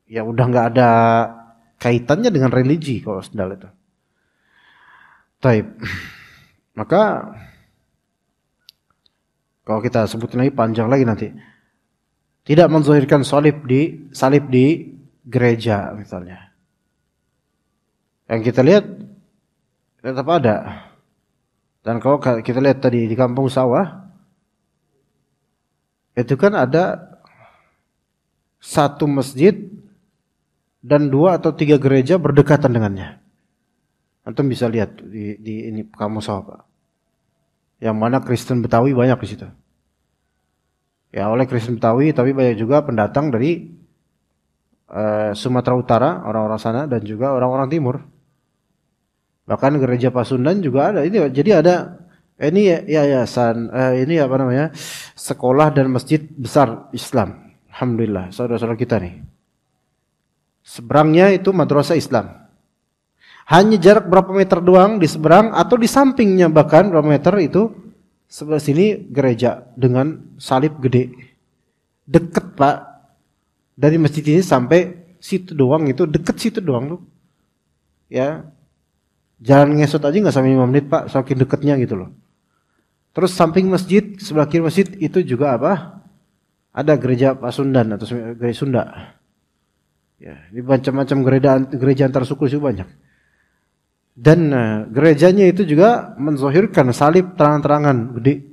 udah nggak ada kaitannya dengan religi kalau sendal itu. Taib. Maka kalau kita sebutin lagi panjang lagi nanti. Tidak menzahirkan salib di gereja misalnya. Yang kita lihat tetap ada. Dan kalau kita lihat tadi di kampung sawah, itu kan ada satu masjid dan 2 atau 3 gereja berdekatan dengannya. Antum bisa lihat di ini kampung sawah, Pak. Yang mana Kristen Betawi banyak di situ. Ya, oleh Kristen Betawi, tapi banyak juga pendatang dari Sumatera Utara, orang-orang sana, dan juga orang-orang timur. Bahkan gereja Pasundan juga ada. Ini jadi ada ini yayasan ini apa namanya? Sekolah dan masjid besar Islam. Alhamdulillah, saudara-saudara kita nih. Seberangnya itu madrasah Islam. Hanya jarak berapa meter doang di seberang atau di sampingnya, bahkan berapa meter itu sebelah sini gereja dengan salib gede. Deket, Pak. Dari masjid ini sampai situ doang, itu deket situ doang tuh. Ya. Jalan ngesot aja enggak sampai 5 menit, Pak, saking deketnya gitu loh. Terus samping masjid, sebelah kiri masjid itu juga apa? Ada gereja Pasundan atau gereja Sunda. Ya, ini macam-macam gereja antar suku itu banyak. Dan gerejanya itu juga menzahirkan salib terang-terangan gede.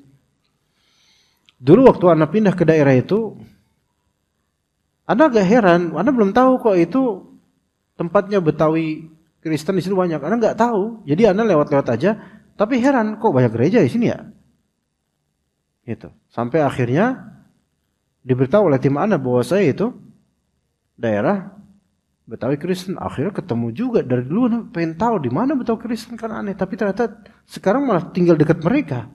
Dulu waktu Anda pindah ke daerah itu, Anda agak heran, Anda belum tahu kok itu tempatnya Betawi Kristen di situ banyak. Anda nggak tahu, jadi Anda lewat-lewat aja, tapi heran kok banyak gereja di sini ya. Itu sampai akhirnya diberitahu oleh tim Anda bahwa saya itu daerah Betawi Kristen. Akhirnya ketemu juga, dari dulu pengen tahu di mana Betawi Kristen kan aneh, tapi ternyata sekarang malah tinggal dekat mereka.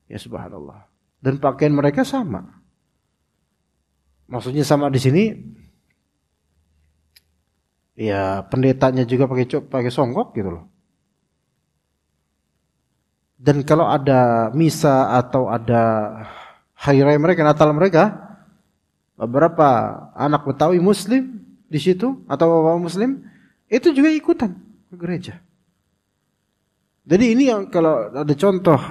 Ya subhanallah. Dan pakaian mereka sama. Maksudnya sama di sini. Ya pendetanya juga pakai songkok gitu loh. Dan kalau ada misa atau ada hari raya mereka, Natal mereka, beberapa anak Betawi Muslim di situ atau bapak Muslim itu juga ikutan ke gereja. Jadi ini yang kalau ada contoh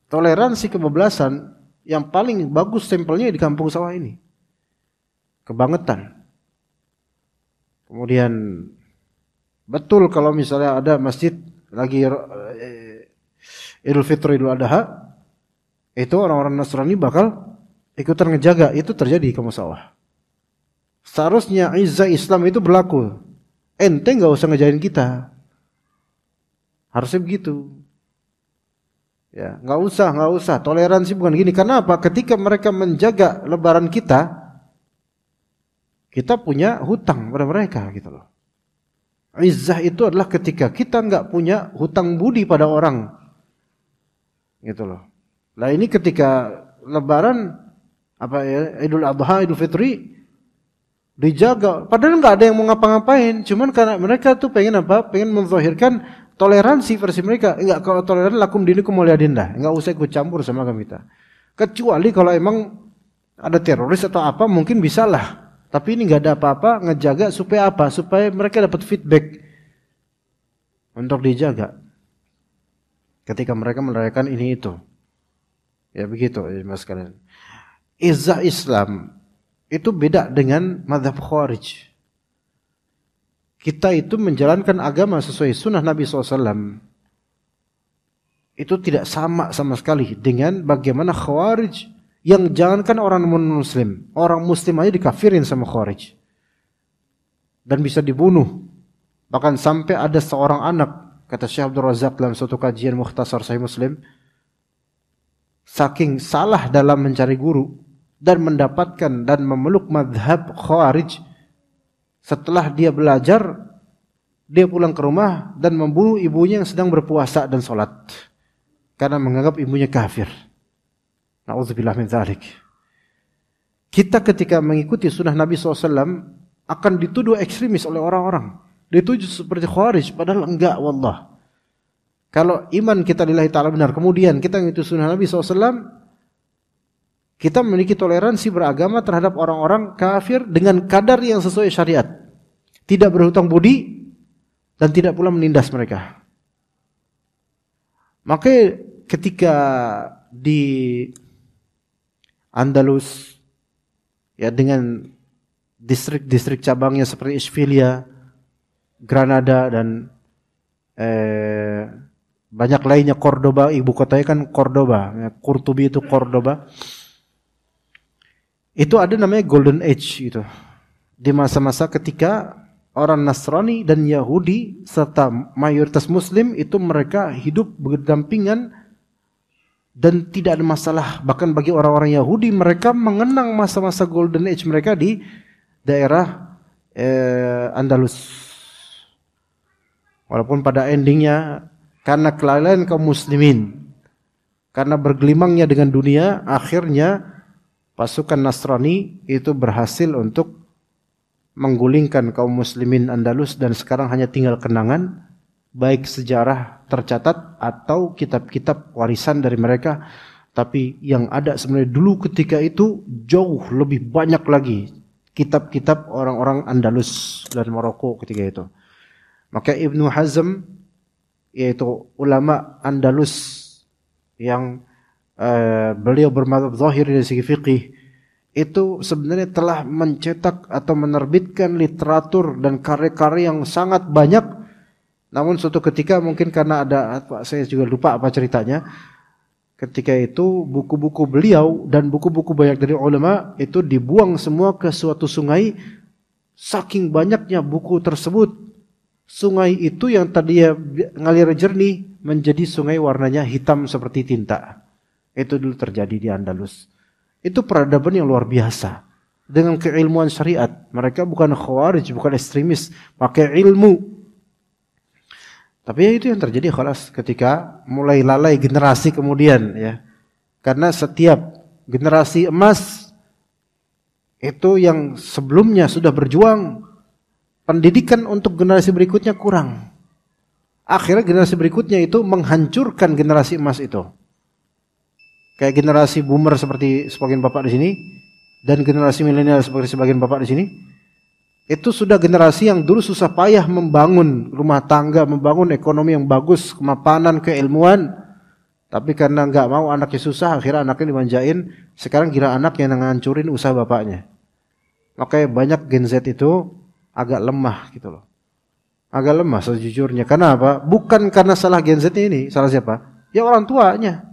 toleransi kebablasan yang paling bagus sampelnya di Kampung Sawah ini. Kebangetan. Kemudian betul kalau misalnya ada masjid lagi Idul Fitri, Idul Adha, itu orang-orang Nasrani bakal ikutan ngejaga. Itu terjadi di Kampung Sawah. Seharusnya izzah Islam itu berlaku. Ente nggak usah ngejain kita. Harusnya begitu. Ya, nggak usah. Toleransi bukan gini. Karena apa? Ketika mereka menjaga lebaran kita punya hutang pada mereka gitu loh. Izzah itu adalah ketika kita nggak punya hutang budi pada orang, gitu loh. Nah ini ketika lebaran Idul Adha, Idul Fitri dijaga. Padahal nggak ada yang mau ngapa-ngapain. Cuman karena mereka tuh pengen apa? Pengen menzahirkan toleransi versi mereka. Enggak, kalau toleran lakum dinukum waliyadillah. Enggak usah ikut campur sama agama kita. Kecuali kalau emang ada teroris atau apa mungkin bisa lah. Tapi ini enggak ada apa-apa, ngejaga supaya apa? Supaya mereka dapat feedback untuk dijaga. Ketika mereka merayakan ini itu. Ya begitu, Mas kalian. Izzah Islam itu beda dengan mazhab Khawarij. Kita itu menjalankan agama sesuai sunnah Nabi SAW. Itu tidak sama sekali dengan bagaimana Khawarij yang jangankan orang non-muslim. Orang muslim aja dikafirin sama Khawarij. Dan bisa dibunuh. Bahkan sampai ada seorang anak, kata Syekh Abdul Razak dalam suatu kajian Mukhtasar Sahih Muslim, saking salah dalam mencari guru dan mendapatkan dan memeluk madhab Khawarij, setelah dia belajar, dia pulang ke rumah dan membunuh ibunya yang sedang berpuasa dan sholat. Karena menganggap ibunya kafir. Na'udzubillah min dzalik. Kita ketika mengikuti sunnah Nabi SAW akan dituduh ekstremis oleh orang-orang. Dituduh seperti Khawarij, padahal enggak, wallah. Kalau iman kita lillahi ta'ala benar, kemudian kita mengikuti sunnah Nabi SAW, kita memiliki toleransi beragama terhadap orang-orang kafir dengan kadar yang sesuai syariat. Tidak berhutang budi dan tidak pula menindas mereka. Maka ketika di Andalus ya dengan distrik-distrik cabangnya seperti Ishbilia, Granada dan banyak lainnya, Cordoba, ibu kotanya kan Cordoba, ya, Qurtubi itu Cordoba. Itu ada namanya Golden Age gitu. Di masa-masa ketika orang Nasrani dan Yahudi serta mayoritas Muslim itu mereka hidup berdampingan dan tidak ada masalah. Bahkan bagi orang-orang Yahudi mereka mengenang masa-masa Golden Age mereka di daerah Andalus. Walaupun pada endingnya karena kelalaian kaum muslimin, karena bergelimangnya dengan dunia, akhirnya pasukan Nasrani itu berhasil untuk menggulingkan kaum muslimin Andalus dan sekarang hanya tinggal kenangan, baik sejarah tercatat atau kitab-kitab warisan dari mereka. Tapi yang ada sebenarnya dulu ketika itu jauh lebih banyak lagi kitab-kitab orang-orang Andalus dan Maroko ketika itu. Maka Ibnu Hazm, yaitu ulama Andalus yang beliau bermadzhab zahir dari segi fikih, itu sebenarnya telah mencetak atau menerbitkan literatur dan karya-karya yang sangat banyak. Namun suatu ketika mungkin karena ada, saya juga lupa apa ceritanya, ketika itu buku-buku beliau dan buku-buku banyak dari ulama itu dibuang semua ke suatu sungai. Saking banyaknya buku tersebut, sungai itu yang tadinya ngalir jernih menjadi sungai warnanya hitam seperti tinta. Itu dulu terjadi di Andalus. Itu peradaban yang luar biasa. Dengan keilmuan syariat. Mereka bukan khawarij, bukan ekstremis. Pakai ilmu. Tapi ya itu yang terjadi khalas ketika mulai lalai generasi kemudian. Ya. Karena setiap generasi emas itu yang sebelumnya sudah berjuang, pendidikan untuk generasi berikutnya kurang. Akhirnya generasi berikutnya itu menghancurkan generasi emas itu. Kayak generasi boomer seperti sebagian bapak di sini, dan generasi milenial seperti sebagian bapak di sini, itu sudah generasi yang dulu susah payah membangun rumah tangga, membangun ekonomi yang bagus, kemapanan, keilmuan, tapi karena nggak mau anaknya susah, akhirnya anaknya dimanjain. Sekarang kira anak yang ngancurin usaha bapaknya. Makanya banyak Gen Z itu agak lemah gitu loh. Agak lemah sejujurnya. Karena apa? Bukan karena salah Gen Z ini, salah siapa? Ya orang tuanya.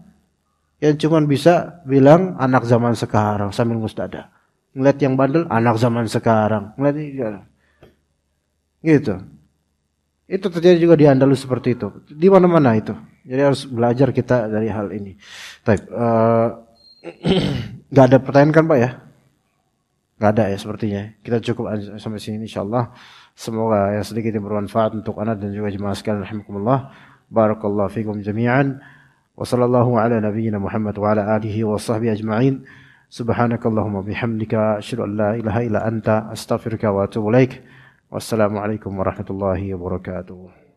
Yang cuma bisa bilang anak zaman sekarang sambil mustada. Ngeliat yang bandel, anak zaman sekarang. Ngeliat gitu. Itu terjadi juga di Andalus seperti itu. Di mana-mana itu. Jadi harus belajar kita dari hal ini. Baik, nggak ada pertanyaan kan Pak ya? Nggak ada ya sepertinya. Kita cukup sampai sini insyaallah. Semoga yang sedikit yang bermanfaat untuk anak dan juga jemaah sekalian rahimakumullah. Barakallahu fikum jami'an. Wa sallallahu ala nabiyyina Muhammad wa ala alihi wa sahbihi ajma'in. Subhanakallahumma bihamdika asyhadu an la ilaha illa anta astaghfiruka wa atubu ilaik. Wassalamualaikum warahmatullahi wabarakatuh.